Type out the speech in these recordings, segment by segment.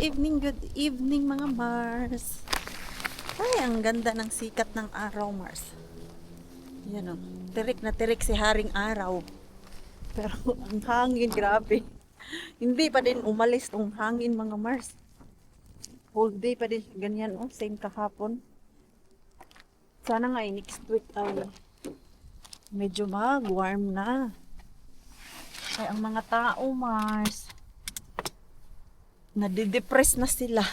good evening mga Mars. Ay, ang ganda ng sikat ng araw, Mars. Yan o, tirik si Haring Araw. Pero ang hangin, grabe. Hindi pa din umalis tong hangin mga Mars. Whole day pa din ganyan, oh, same kahapon. Sana nga next week ay medyo mag-warm na. Ay, ang mga tao, Mars, nadidepress na sila.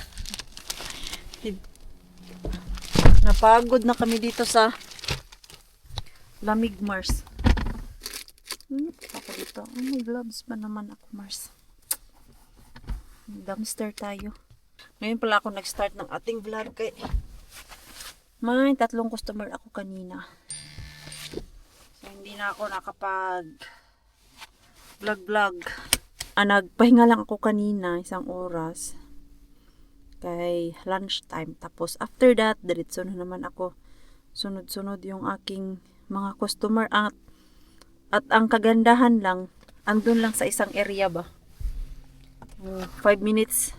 Napagod na kami dito sa lamig, Mars. Ako dito. May gloves pa naman ako, Mars. Dumpster tayo. Ngayon pala ako nag-start ng ating vlog kay may 3 customer ako kanina. So, hindi na ako nakapag vlog. Nagpahinga lang ako kanina, 1 oras. Kay lunchtime. Tapos after that, diretso na naman ako. Sunod-sunod yung aking mga customer. At ang kagandahan lang, andun lang sa isang area ba. 5 minutes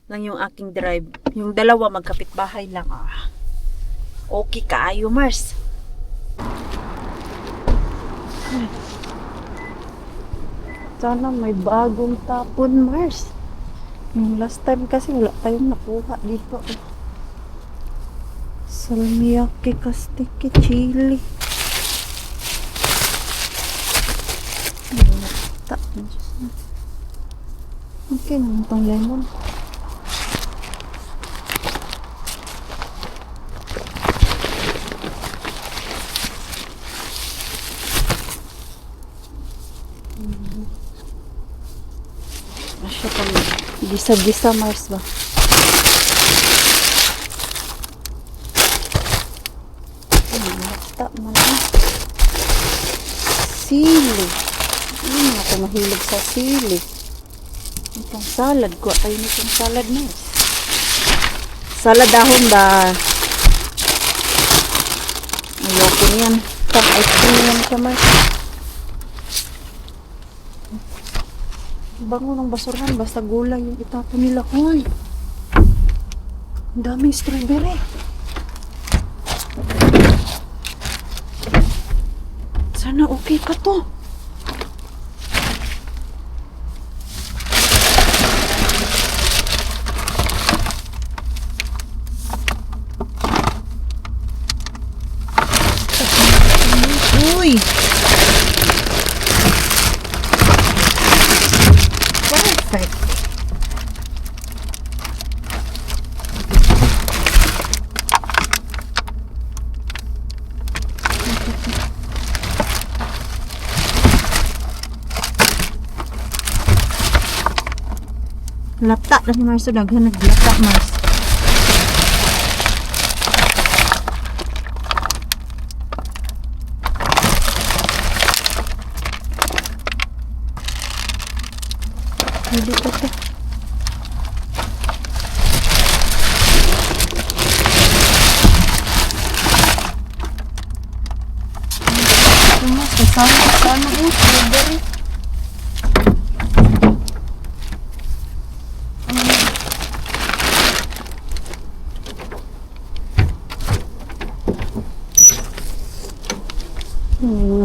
lang yung aking drive. Yung dalawa magkapit-bahay lang. Okay kaayo, Mars. Sana may bagong tapon, Mars. Yung last time kasi wala tayong nakuha dito. Salmiakki, kastiki, chili. Okay naman itong lemon. Asya kami. Gisa-gisa, Mars ba? Mata man na. Sili. Ako mahilig sa sili. Itong salad ko. Ayun itong salad, Mars. Salad dahon ba? Ayoko niyan. Pang ice cream yan siya, Mars. Bango ng basurahan, basta gulay yung itapon nila. Hoy! Ang daming strawberry. Sana okay pa to. Uy! Perfect. Lapta na si Mars. Daghan naglapta, Mars. Hindi ko ito. Kasama yung strawberry.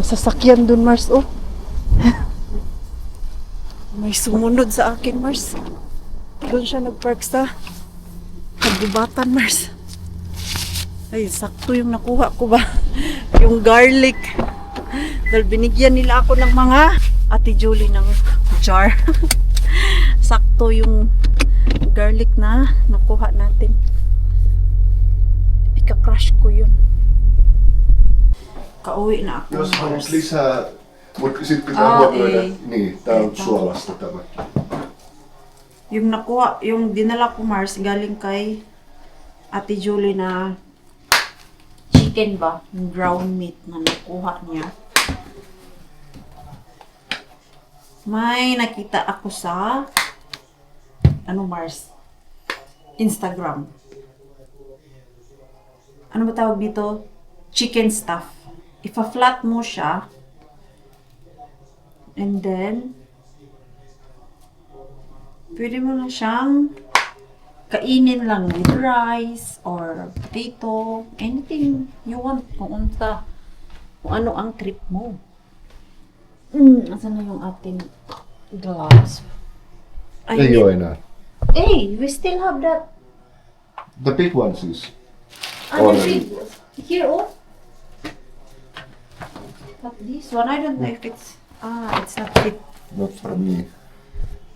Sasakyan dun, Mars, oh. May sumunod sa akin, Mars. Doon siya nagpark sa kagubatan, Mars. Ay, sakto yung nakuha ko ba? Yung garlic. Dahil binigyan nila ako ng mga Ate Julie ng jar. Sakto yung garlic na nakuha natin. Ika-crush ko yun. Kauwi na ako. Jos haluat lisää, mutta sitten pitää huomioida, niin, tää on suolasta tämä. Yung nakuha, yung dinala ko, Mars, galing kay Ate Julie na chicken ba? Yung ground meat na nakuha niya. May nakita ako sa Mars? Instagram. Ano ba tawag dito? Chicken stuff. Ipa-flat mo siya. And then, pwede mo na siyang kainin lang with rice or potato, anything you want, kung unta, kung ano ang trip mo. Asan na yung ating glass? Ei ole enää. Hey, we still have that. The big ones is The already. big here, oh. But this one, I don't know if it's not fit Not for me.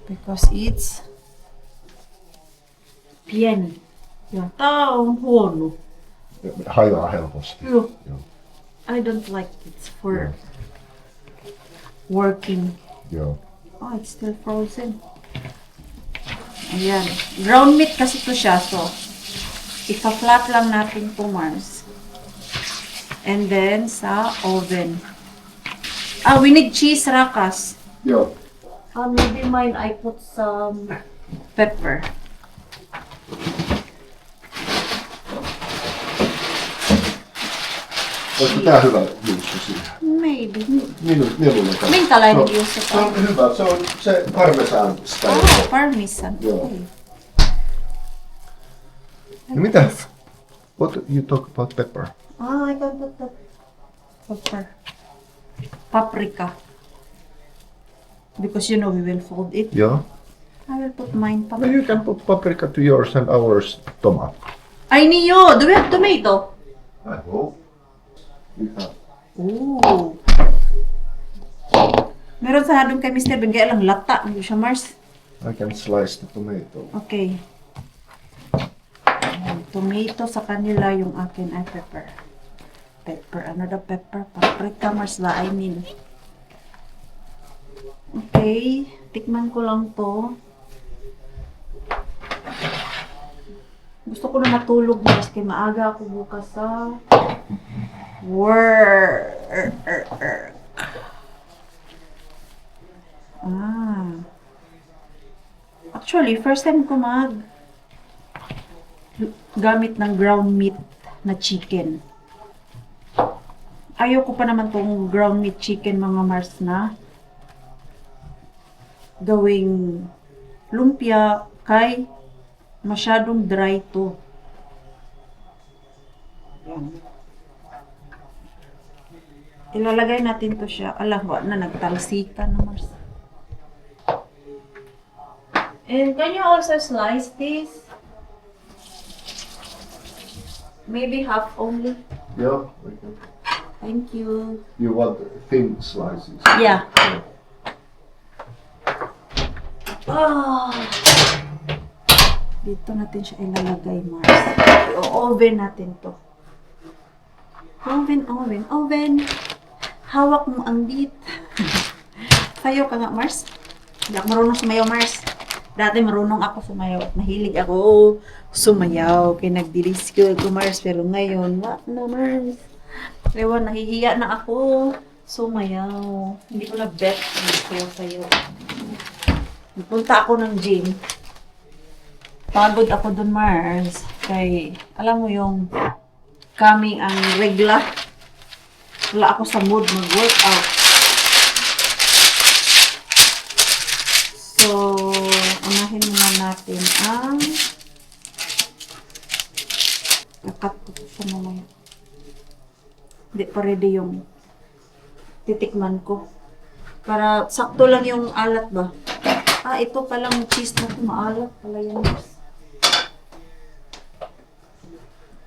because it's pieni. Ja tää on huono. Hajoaa helposti. Joo. Joo. I don't like it for working. Joo. Oh, it's still frozen. Ayan. Ground meat kasi to siya, so ipa-flat lang natin to, Mars. And then sa oven. We need cheese, Rakas. Joo. Maybe mine I put some pepper. Olisiko tää hyvä juusto siihen? Maybe. Minulle käy. Minkälainen No, juusto se on hyvä. Se on se parmesan style. Parmesan. Joo. Okay. No mitä? What you talk about pepper? I got the pepper. Paprika. Because you know we will fold it. Joo. I will put mine No paprika. you can put paprika to yours and ours tomato. Ay, niyo! Do we have tomato? I hope. We have. Ooh. Meron sa hadong kay Mr. Ben, kaya lang lata. Hindi siya, Mars. I can slice the tomato. Okay. Tomato sa kanila, yung akin ay pepper. Pepper, ano daw pepper? Paprika, Mars ba? I mean. Okay. Tikman ko lang to. Gusto ko na matulog, Mars, kaya maaga ako bukas sa work. Actually, first time ko gamit ng ground meat na chicken. Ayoko pa naman tong ground meat chicken, mga Mars, na gawing lumpia kay masyadong dry to. Yan. Ilalagay natin to siya. Alawa na, nagtalsikan na, Mars. And can you also slice this? Maybe half only. Yeah. We can. Thank you. You want thin slices? Yeah. Ah. Dito natin siya ilalagay, Mars. I-oven natin to. Oven. Hawak mo ang beat. Sayo ka nga, Mars. Hindi ako marunong sumayaw, Mars. Dati marunong ako sumayaw at mahilig ako sumayaw. Kaya nag-dilis ko, Mars. Pero ngayon, wala na, Mars. Ewan, nahihiya na ako sumayaw. Hindi ko na bet sayo. Punta ako ng gym. Pagod ako dun, Mars. Kay, alam mo yung coming ang regla. Wala ako sa mood mag-workout. So, unahin muna natin ang kakat ko sa mamaya. Hindi pa ready yung titikman ko. Para sakto lang yung alat ba? Ito palang cheese na ito. Maalat pala yun.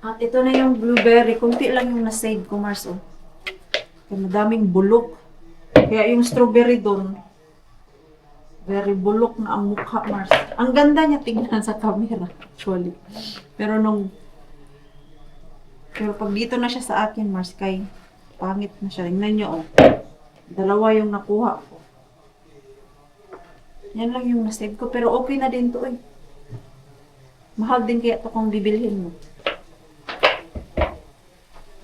At ito na yung blueberry. Kunti lang yung na-save ko, Mars. Oh. Kaya madaming bulok. Kaya yung strawberry doon, very bulok na ang mukha, Mars. Ang ganda niya tingnan sa camera, actually. Pero pag dito na siya sa akin, Mars, kay pangit na siya. Tingnan niyo, oh. Dalawa yung nakuha ko. Yan lang yung na-save ko. Pero okay na din to, eh. Mahal din kaya ito kung bibilhin mo.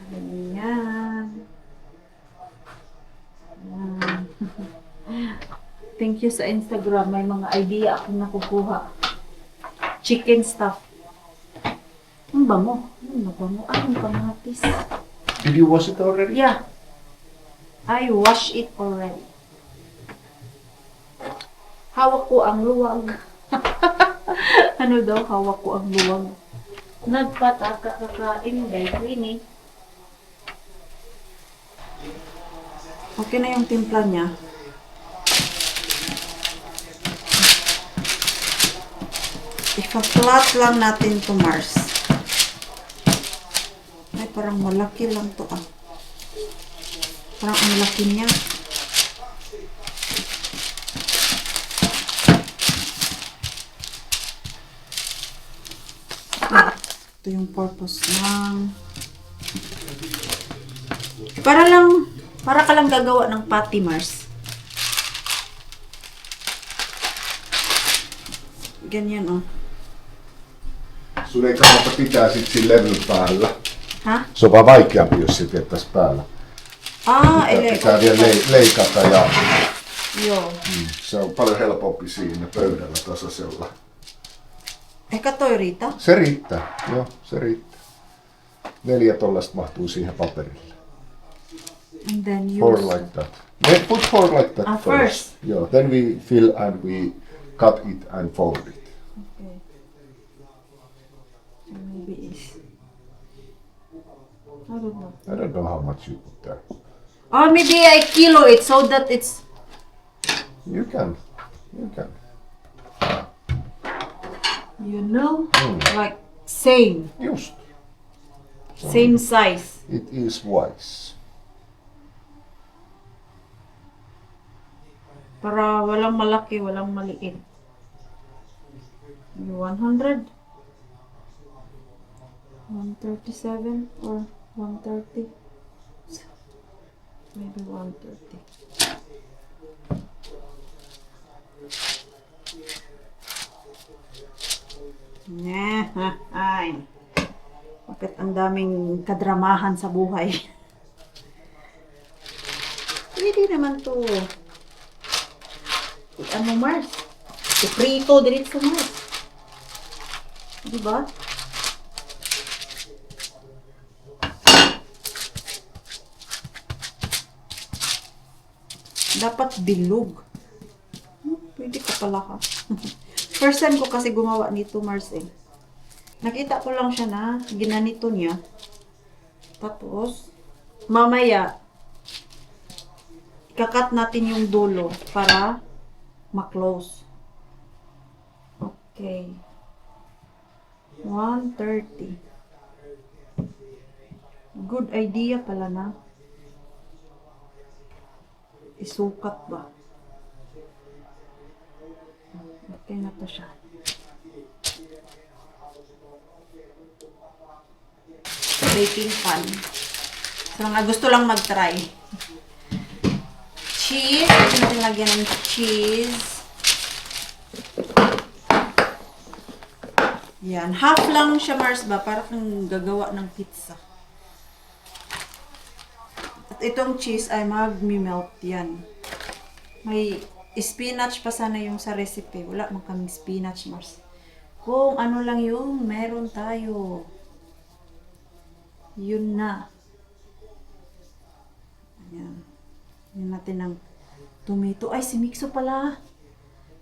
Ayan. Ayan. Thank you sa Instagram. May mga idea akong nakukuha. Chicken stuff. Ang bango. Ang bango. Ang kamatis. Did you wash it already? Yeah. I wash it already. Hawak ko ang luwag. Ano daw, hawak ko ang luwag. Nagpataka kakain dahil ini. Okay na yung timpla niya. Ipa-flat lang natin to, Mars. Ay, parang malaki lang to ah. Parang ang laki niya. Ito yung purpose ng... Para ka lang gagawa ng patty, Mars. Ganyan, oh. Sun ei kannata pitää sit siinä levyn päällä. Ha? Se on vaan vaikeampi, jos se viettäis päällä. Eli... Pitää vielä leikata ja Joo. se on paljon helpompi siinä pöydällä tasaisella. Ehkä toi riitä. Se riittää, joo, se riittää. 4 tollasta mahtuu siihen paperille. And then use... 4 like that. Put 4 like that first. Yeah, then we fill and we cut it and fold it. Okay. So maybe it's... I don't know. I don't know how much you put there. Or maybe I kilo it so that it's... You can. You know? Like same. Just. Same size. It is wise. Para walang malaki, walang maliit. 100? 137 or 130? Maybe 130. Ay. Bakit ang daming kadramahan sa buhay? Pwede naman to. Ano, Mars? Iprito diretso, Mars. Diba? Dapat bilog. Pwede ka pala ka. First time ko kasi gumawa nito, Mars eh. Nakita ko lang siya na ginanito niya. Tapos, mamaya, ikakat natin yung dulo para ma-close. Okay. 130. Good idea pala na. Isukat ba? Okay na to siya. Baking pan. So, mga gusto lang mag-try. Cheese. Ito natin lagyan ng cheese. Yan. Half lang siya, Mars ba? Para kang gagawa ng pizza. At itong cheese ay mag-melt yan. May spinach pa sana yung sa recipe. Wala man kaming spinach, Mars. Kung ano lang yung meron tayo. Yun na. Ayan. Yan natin ng tomato. Ay, si Mixo pala.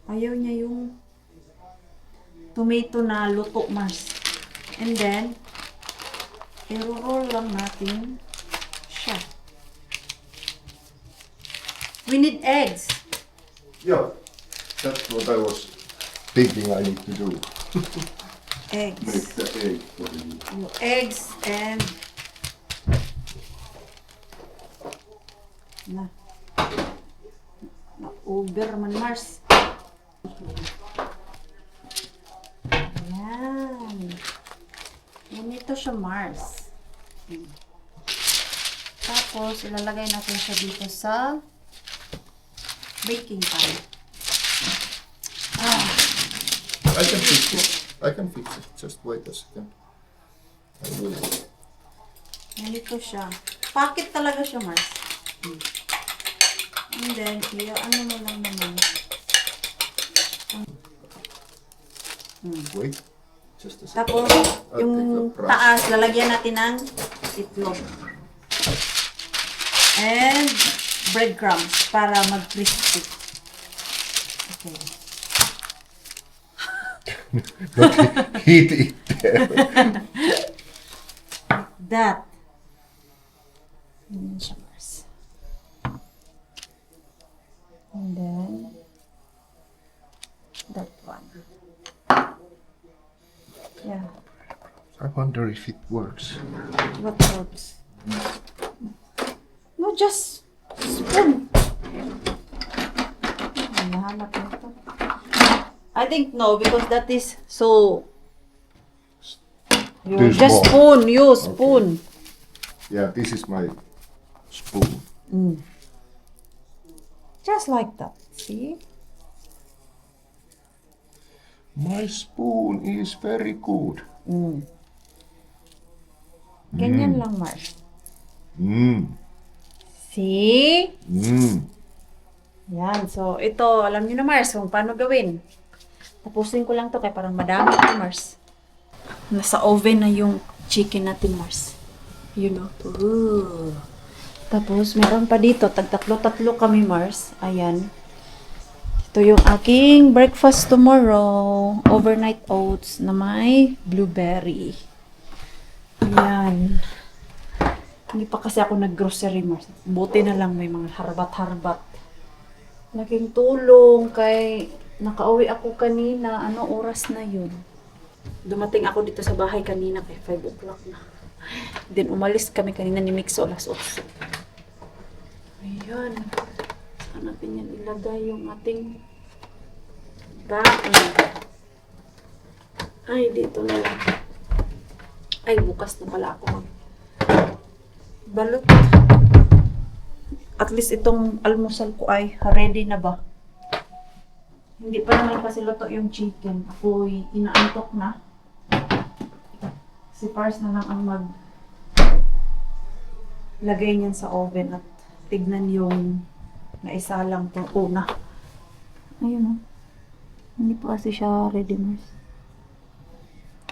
Ayaw niya yung tomato na luto, Mars. And then, i-roll lang natin siya. We need eggs. Yeah, that's what I was thinking I need to do. Make Eggs. the egg for you. Yung eggs and... Na-over man, Mars. Yan. Ganito siya, Mars. Tapos, ilalagay natin siya dito sa baking pan. I can fix it. I can fix it. Just wait a second. I will. Ganito siya. Packet talaga siya, Mars. And then, ano mo lang naman. Wait. Just a second. Tapos, I'll yung take the brush. taas, lalagyan natin ng itlog. And breadcrumbs para mag-crispy. Okay. Not heat it there. That. Ganyan siya, Mars. And then, that one. Yeah. I wonder if it works. What works? No, just spoon. Ay, nahanap nito. I think no, because that is so... You Too just small. spoon, use spoon. Yeah, this is my spoon. Just like that, see? My spoon is very good. Ganyan lang, Mars. See? Yan, so ito, alam niyo na, Mars, kung paano gawin. Tapusin ko lang to kaya parang madami ito, Mars. Nasa oven na yung chicken natin, Mars. You know. Ooh. Tapos, meron pa dito. Tag-tatlo-tatlo kami, Mars. Ayan. Ito yung aking breakfast tomorrow. Overnight oats na may blueberry. Ayan. Hindi pa kasi ako nag-grocery, Mars. Buti na lang may mga harbat-harbat. Laking tulong kay nakauwi ako kanina. Ano oras na yun? Dumating ako dito sa bahay kanina kay 5 o'clock na. Then umalis kami kanina ni Mixo alas 8. Ayan. Saan natin yan ilagay yung ating baon? Ay, dito na lang. Ay, bukas na pala ako balot. At least itong almusal ko ay ready na ba? Hindi pa naman kasi luto yung chicken. Ako'y inaantok na. Si Pars na lang ang lagay niyan sa oven at tignan yung naisalang to una. Ayun o. Hindi pa kasi siya ready, Mars.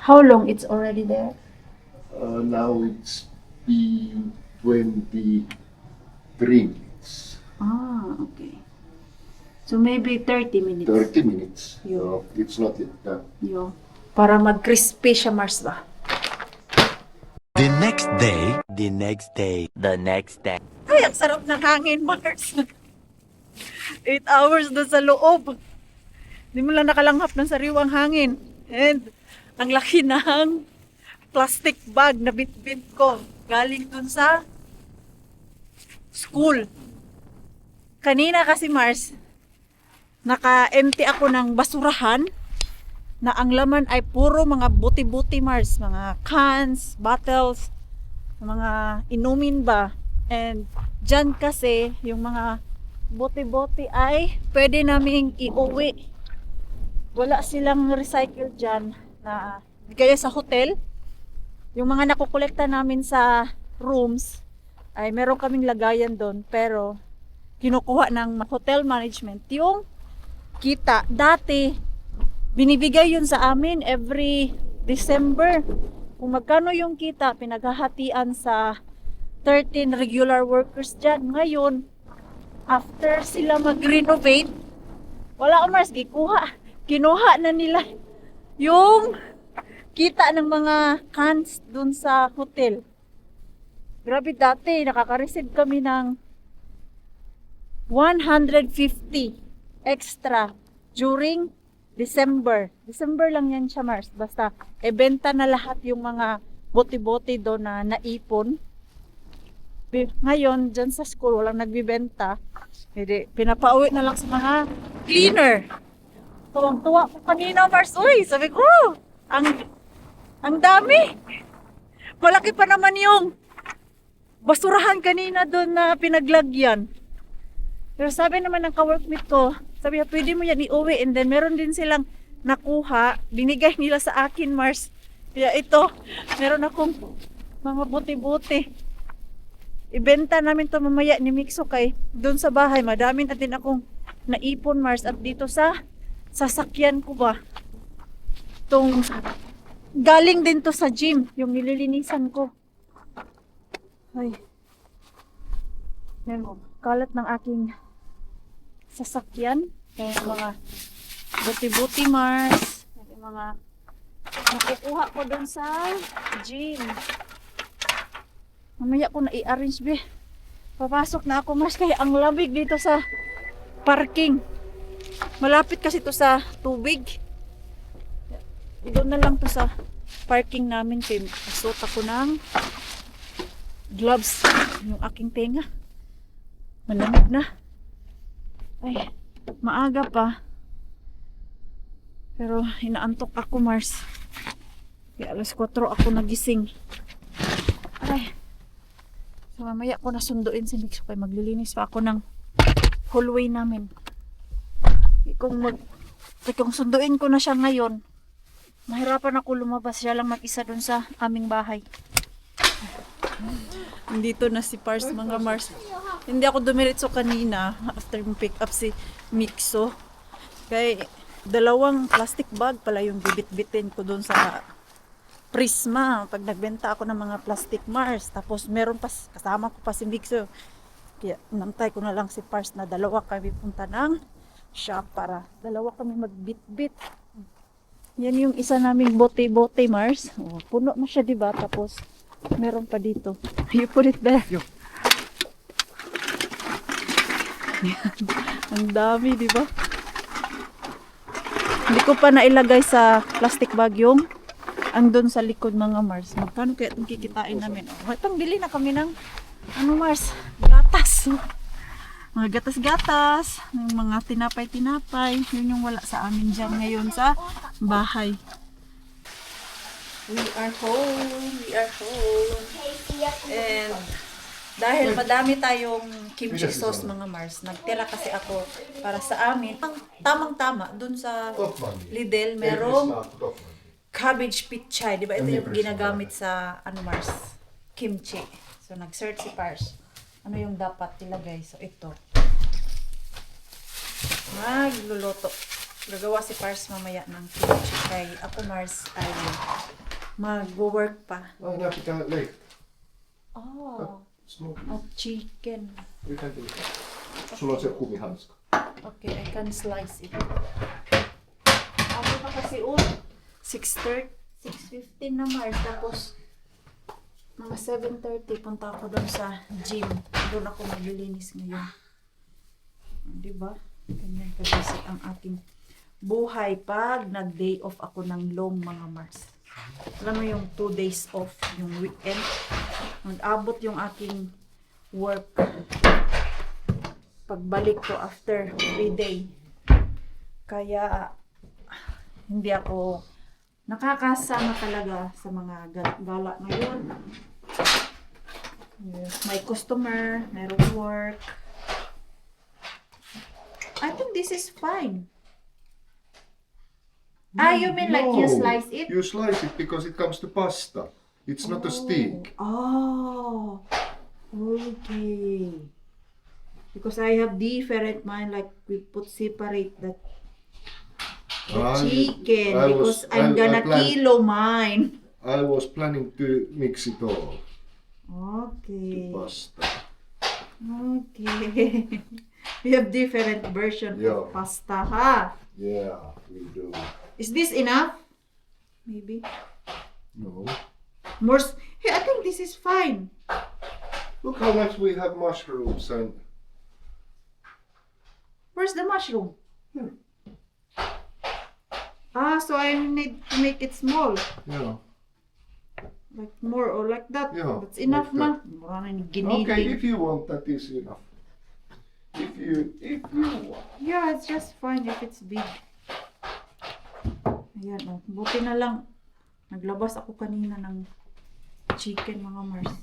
How long it's already there? Now it's been 23 minutes. Ah, okay. So maybe 30 minutes. 30 minutes. Yeah. No, it's not yet done. Yo. Para mag-crispy siya, Mars ba? The next day, the next day, the next day. Ay, ang sarap ng hangin, Mars. 8 hours doon sa loob. Hindi mo lang nakalanghap ng sariwang hangin. And ang laki ng plastic bag na bit-bit ko. Galing dun sa school. Kanina kasi, Mars, naka-empty ako ng basurahan na ang laman ay puro mga buti-buti, Mars. Mga cans, bottles, mga inumin ba. And dyan kasi yung mga buti-buti ay pwede naming iuwi. Wala silang recycle dyan na kaya sa hotel. Yung mga nakukolekta namin sa rooms ay meron kaming lagayan doon. Pero kinukuha ng hotel management yung kita. Dati binibigay yun sa amin every December. Kung magkano yung kita, pinaghahatian sa 13 regular workers dyan. Ngayon, after sila mag-renovate, wala Mars, kinuha na nila yung kita ng mga cans dun sa hotel. Grabe, dati nakaka-receive kami ng 150 extra during December. December lang yan siya, Mars. Basta, benta na lahat yung mga bote-bote doon na naipon. Ngayon, dyan sa school, walang nagbibenta. Hindi, pinapauwi na lang sa mga cleaner. Tuwang-tuwa ko kanina, Mars. Uy, sabi ko, ang dami. Malaki pa naman yung basurahan kanina doon na pinaglagyan. Pero sabi naman ng ka-workmate ko, sabi niya, pwede mo yan iuwi. And then, meron din silang nakuha. Binigay nila sa akin, Mars. Kaya ito, meron akong mga buti-buti. Ibenta namin to mamaya ni Mixo kay doon sa bahay. Madami na din akong naipon, Mars. At dito sa sasakyan ko ba. Itong, galing din to sa gym. Yung nililinisan ko. Ay. Yan mo. Kalat ng aking sasakyan. Kaya mga buti-buti, Mars. Yung mga nakukuha ko doon sa gym. Mamaya ko na i-arrange be. Papasok na ako Mars kaya ang lamig dito sa parking. Malapit kasi to sa tubig. Doon na lang to sa parking namin kay suot ako ng gloves yung aking tenga. Malamig na. Ay, maaga pa. Pero inaantok ako Mars. Kaya alas 4 ako nagising. Ay. So mamaya ko nasunduin si Mix kaya maglilinis pa ako ng hallway namin. Kung sunduin ko na siya ngayon, mahirapan ako lumabas. Siya lang mag-isa dun sa aming bahay. Nandito na si Pars, mga Mars. Hindi ako dumiretso kanina after pick up si Mixo. Kaya dalawang plastic bag pala yung bibit-bitin ko dun sa Prisma. Pag nagbenta ako ng mga plastic Mars. Tapos meron pa, kasama ko pa si Mixo. Kaya nantay ko na lang si Pars na dalawa kami punta ng shop para dalawa kami magbit-bit. Yan yung isa naming bote-bote Mars. Oh, puno na siya diba? Tapos meron pa dito. You put it there. Ang dami diba? Hindi ko pa nailagay sa plastic bag yung ang doon sa likod mga Mars. Magkano kaya itong kikitain namin? Oh, itong bili na kami ng Mars? Gatas. Mga gatas-gatas. Mga tinapay-tinapay. Yun yung wala sa amin dyan ngayon sa bahay. We are home. We are home. And dahil madami tayong kimchi sauce mga Mars, nagtira kasi ako para sa amin. Ang tamang-tama, dun sa Lidl, merong cabbage pichay, di ba? Ito yung ginagamit sa Mars, kimchi. So nag-search si Pars. Ano yung dapat ilagay? So ito. Magluluto. Gagawa si Pars mamaya ng kimchi. Kay ako Mars ay mag-work pa. Oh, now you can late. Oh, Smoke. at chicken. You can do it. Sulla on se kumihanska. Okay, I can slice it. Ako pa kasi 6:30, 6:15 na Mars. Tapos mga 7:30 punta ako doon sa gym. Doon ako maglilinis ngayon. Diba? Ganyan kabisik ang aking buhay pag nag-day off ako ng long mga Mars. Alam mo yung 2 days off, yung weekend. Mag-abot yung aking work. Pagbalik ko after 3 day. Kaya hindi ako nakakasama talaga sa mga gala ngayon. May customer, mayroong work. I think this is fine. You mean like you slice it? You slice it because it comes to pasta. It's not a steak. Oh, okay. Because I have different mine, like we put separate the chicken because I'm gonna kilo mine. I was planning to mix it all Okay. to pasta. Okay. We have different version of pasta, ha? Yeah, we do. Is this enough? Maybe. No. More. Hey, I think this is fine. Look how much we have mushrooms and Where's the mushroom? Here. So I need to make it small. yeah. Like more or like that. Yeah, That's enough like na. Maraming giniling. Okay, if you want, that is enough. If you want. Yeah, it's just fine if it's big. Ayan, oh. Buti na lang. Naglabas ako kanina ng chicken, mga Mars.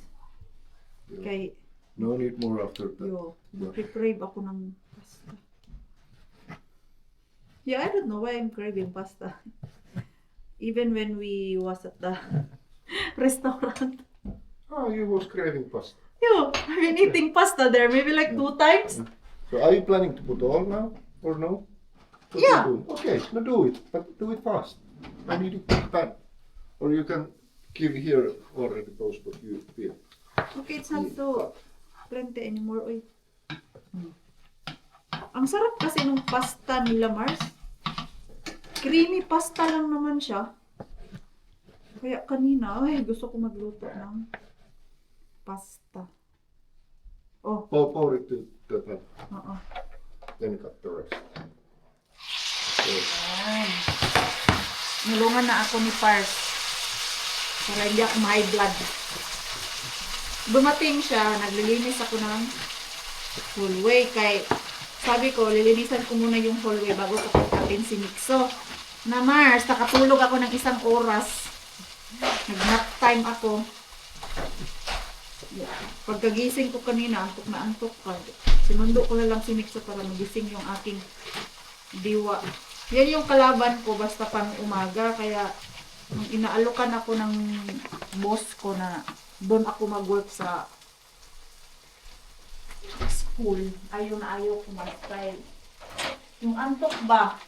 Kay, No need more after that. nag-crave ako ng pasta. Yeah, I don't know why I'm craving pasta. Even when we was at the restaurant. Oh, you was craving pasta. I've been eating pasta there maybe like 2 times. So are you planning to put all now or no? What Yeah. you do? Okay, now do it, but do it fast. I need to put pan. Or you can give here already those what you feel. Okay, it's not so plenty anymore. Uy. Ang sarap kasi nung pasta nila, Mars. Creamy pasta lang naman siya. Kaya kanina, ay, gusto ko magluto ng pasta. Oh, Pour it to the pan. oo. Then cut the rest. Okay. Ayan. Nulungan na ako ni Pars. Para hindi ako high blood. Dumating siya, naglilinis ako ng hallway. Kay, sabi ko, lilinisan ko muna yung hallway bago ko pagkatin si Nixo. Na Mars, nakatulog ako ng 1 oras. Nag-nap time ako. Pagkagising ko kanina, antok na antok ka. Sinundo ko na lang si Nixo para magising yung aking diwa. Yan yung kalaban ko basta pang umaga. Kaya nung inaalokan ako ng boss ko na doon ako mag-work sa school, ayaw na ayaw ko mag-style. Yung antok ba,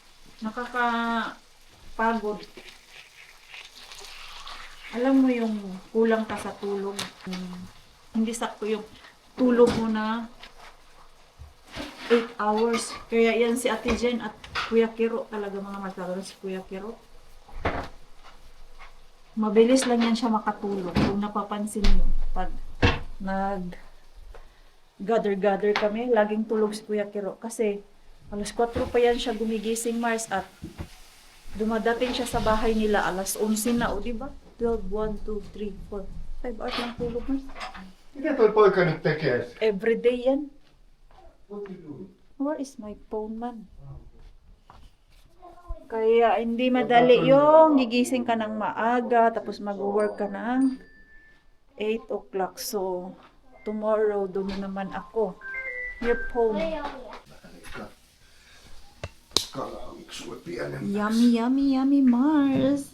nakakapagod. Alam mo yung kulang ka sa tulog. Hindi sakto yung tulog mo na 8 hours. Kaya yan si Ate Jen at Kuya Kiro talaga mga masalo si Kuya Kiro. Mabilis lang yan siya makatulog. Kung napapansin nyo, pag gather kami, laging tulog si Kuya Kiro. Kasi alas 4 pa yan siya gumigising, Mars, at dumadating siya sa bahay nila alas 11 na, o diba? 12, 1, 2, 3, 4, 5 hours lang tulog, Mars. Miten toi poika nyt tekee? Everyday yan. What do you do? Where is my phone, man? Kaya hindi madali yung gigising ka ng maaga, tapos mag-work ka ng 8 o'clock. So, tomorrow, doon na naman ako. Your phone. Kalaliksua pienemmä. Yummy, yummy, yummy, Mars.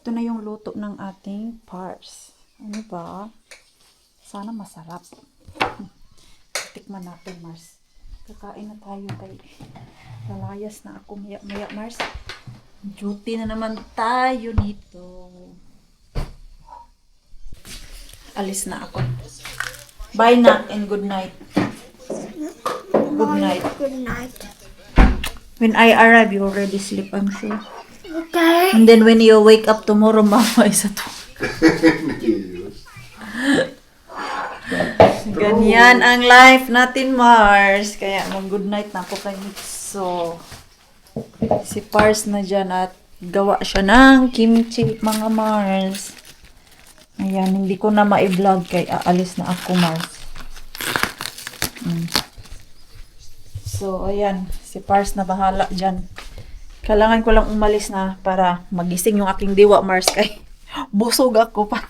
Ito na yung luto ng ating Pars. Ano ba? Sana masarap. Tikman natin, Mars. Kakain na tayo kay lalayas na ako maya-maya, Mars. Duty na naman tayo nito. Alis na ako. Bye na and good night. Good night. Good night. When I arrive, you already sleep, I'm sure. Okay. And then when you wake up tomorrow, mama is at work. Niin just. Ganyan ang life natin, Mars. Kaya mag-good night na ako kay Nixo. Si Pars na dyan at gawa siya ng kimchi, mga Mars. Ayan, hindi ko na ma-vlog kay aalis na ako, Mars. So, ayan. Si Pars na bahala dyan. Kailangan ko lang umalis na para magising yung aking diwa, Mars. Kay busog ako pa.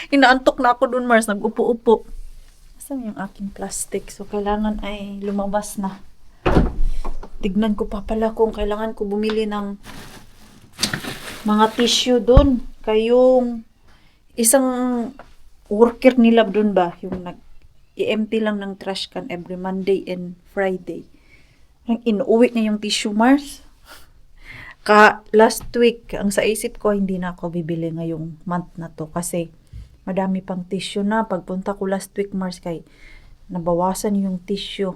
Inaantok na ako dun, Mars. Nag-upo-upo. Saan yung aking plastic? So, kailangan ay lumabas na. Tignan ko pa pala kung kailangan ko bumili ng mga tissue dun. Kayong isang worker nila dun ba? Yung nag-i-empty lang ng trash can every Monday and Friday. Inuwi niya yung tissue, Mars. Last week, ang sa isip ko, hindi na ako bibili ngayong month na to. Kasi madami pang tissue na. Pagpunta ko last week, Mars, kay nabawasan yung tissue.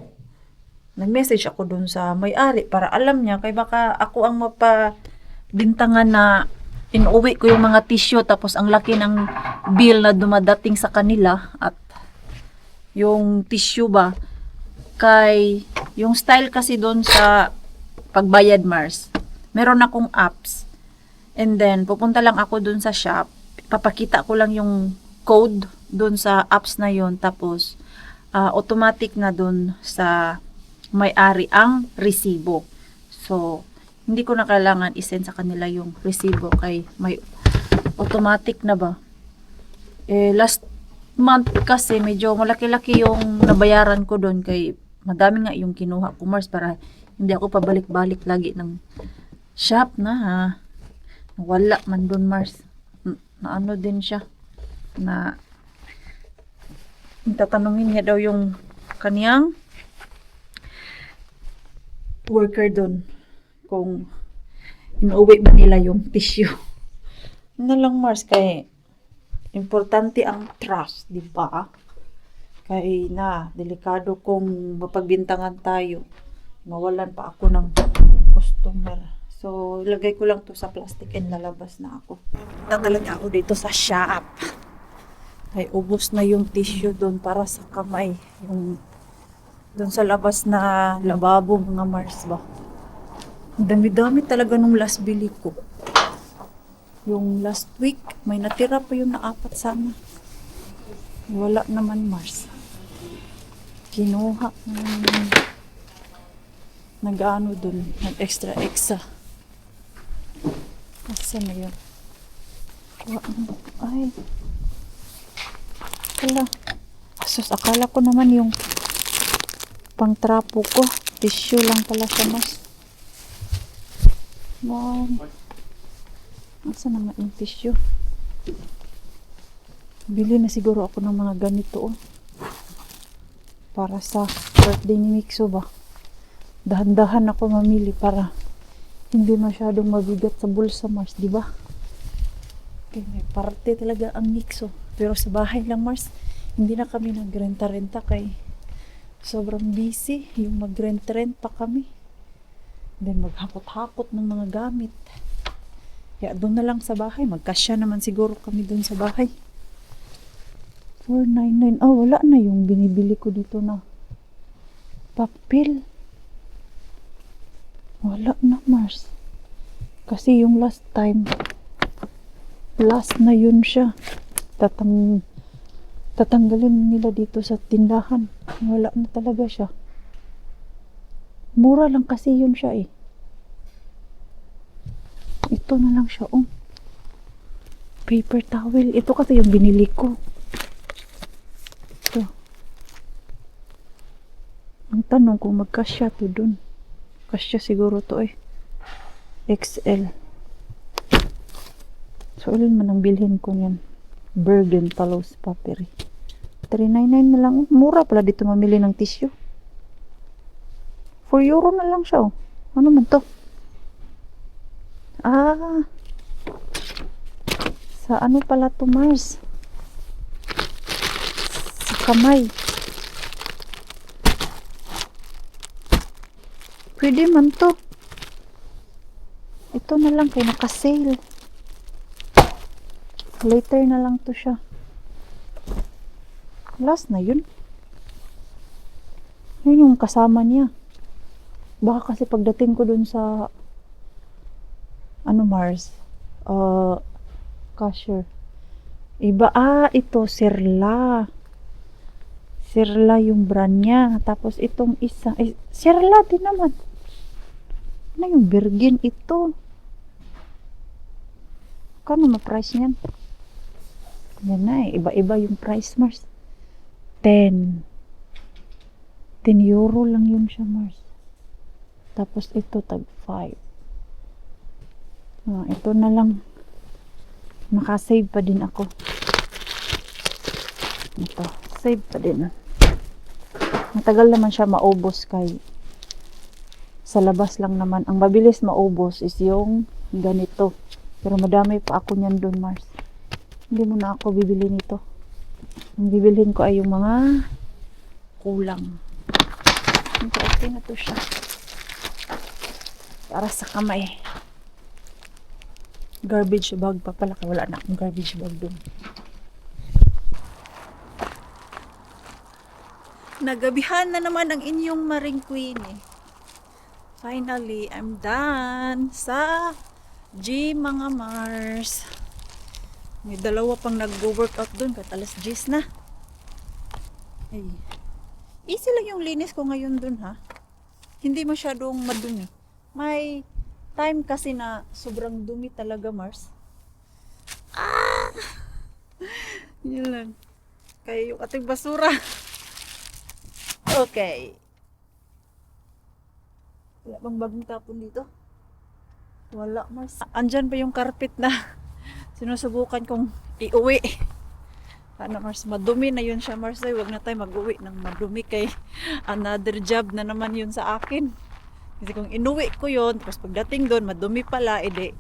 Nag-message ako dun sa may-ari para alam niya, kay baka ako ang mapabintangan na inuwi ko yung mga tissue tapos ang laki ng bill na dumadating sa kanila at yung tissue ba, kay yung style kasi dun sa pagbayad, Mars. Meron akong apps. And then, pupunta lang ako dun sa shop. Papakita ko lang yung code dun sa apps na yon. Tapos, automatic na dun sa may-ari ang resibo. So, hindi ko na kailangan isend sa kanila yung resibo kay may automatic na ba. Last month kasi medyo malaki-laki yung nabayaran ko dun kay madami nga yung kinuha ko, Mars, para hindi ako pabalik-balik lagi ng shop na ha. Wala man dun, Mars. Na ano din siya. Na tatanungin niya daw yung kaniyang worker dun kung inuwi ba nila yung tissue. Ano lang, Mars, kay importante ang trust, di ba? Kay delikado kung mapagbintangan tayo. Mawalan pa ako ng customer. So, lagay ko lang to sa plastic and lalabas na ako. Punta talaga ako dito sa shop. Ay, ubos na yung tissue doon para sa kamay. Yung doon sa labas na lababo, mga Mars ba. Ang dami-dami talaga nung last bili ko. Yung last week, may natira pa yung na 4 sana. Wala naman, Mars. Kinuha. Nag-ano dun, nag-extra. Asa na yun? Ay. Wala. Asus, akala ko naman yung pang-trapo ko. Tissue lang pala siya, Mars. Wow. Asa naman yung tissue? Bili na siguro ako ng mga ganito, oh. Para sa birthday ni Mixo ba? Dahan-dahan ako mamili para hindi masyadong mabigat sa bulsa, Mars, di ba? Okay, may parte talaga ang Mixo. Pero sa bahay lang, Mars, hindi na kami nagrenta-renta kay sobrang busy. Yung magrent-rent pa kami. Then maghakot-hakot ng mga gamit. Kaya doon na lang sa bahay. Magkasya naman siguro kami doon sa bahay. 499. Oh, wala na yung binibili ko dito na papel. Wala na, Mars. Kasi yung last time, last na yun siya. Tatanggalin nila dito sa tindahan. Wala na talaga siya. Mura lang kasi yun siya eh. Ito na lang siya, oh. Paper towel. Ito kasi yung binili ko. Ito. Ang tanong kung magkasya to dun. Kasya siguro to eh. XL. So, ilan man ang bilhin ko niyan? Bergen Palos Paperi. 399 na lang. Oh. Mura pala dito mamili ng tissue. 4 euro na lang siya, oh. Ano man to? Ah. Sa ano pala to, Mars? Sa kamay. Pwede man to. Ito na lang kay naka-sale. Later na lang to siya. Last na yun. Yun yung kasama niya. Baka kasi pagdating ko dun sa ano, Mars, cashier, iba, ito Sirla yung brand niya. Tapos itong isa Sirla din naman. Ano yung Virgin ito? Kano ma-price niyan? Yan na eh, iba-iba yung price, Mars. 10 euro lang yun siya, Mars. Tapos ito tag 5. Ito na lang. Nakasave pa din ako. Ito, save pa din. Matagal naman siya maubos kay sa labas lang naman. Ang mabilis maubos is yung ganito. Pero madami pa ako niyan doon, Mars. Hindi mo na ako bibili nito. Ang bibilhin ko ay yung mga kulang. Okay na to siya. Para sa kamay. Garbage bag pa pala. Wala na akong garbage bag doon. Nagabihan na naman ang inyong Maring Queen eh. Finally, I'm done sa gym, mga Mars. May dalawa pang nag-workout doon kahit alas 10 na. Ay. Easy lang yung linis ko ngayon doon, ha. Hindi masyadong madumi. May time kasi na sobrang dumi talaga, Mars. Yun lang. Kaya yung ating basura. Okay. Wala bang bagong tapon dito? Wala, Mars. Andyan pa yung carpet na sinusubukan kong iuwi. Paano, Mars? Madumi na yun siya, Mars. Ay, wag na tayo mag-uwi ng madumi kay another job na naman yun sa akin. Kasi kung inuwi ko yun, tapos pagdating doon, madumi pala, edi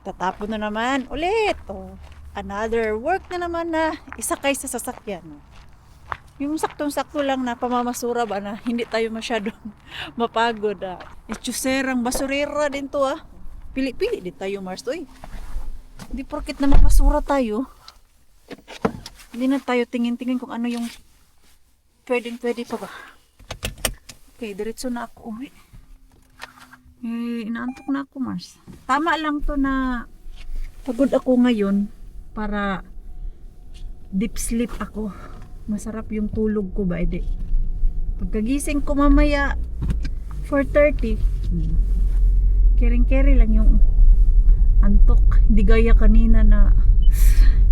tatapon na naman ulit. Oh, another work na naman na isakay sa sasakyan. Yung saktong-sakto lang na pamamasura ba na hindi tayo masyadong mapagod. Itsuserang basurera din to ah. Pili-pili din tayo Mars. Uy, hindi porket na mamasura tayo. Hindi na tayo tingin-tingin kung ano yung pwede pa ba. Okay, diretso na ako uwi. Inaantok na ako Mars. Tama lang to na pagod ako ngayon para deep sleep ako. Masarap yung tulog ko ba, edi. Pagkagising ko mamaya 4:30, kering-keri lang yung antok. Hindi gaya kanina na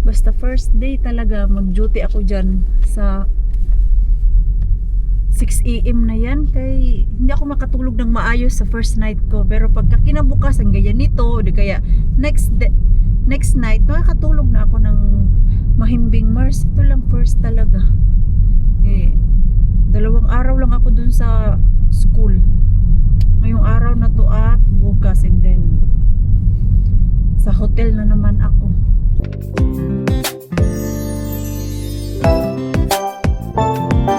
basta first day talaga mag-duty ako dyan sa 6 AM na yan. Kay hindi ako makatulog ng maayos sa first night ko. Pero pagka kinabukasan gaya nito, o di kaya next night, makakatulog na ako ng mahimbing Mars. Ito lang first talaga. 2 araw lang ako dun sa school. Ngayong araw na to at bukas, and then sa hotel na naman ako.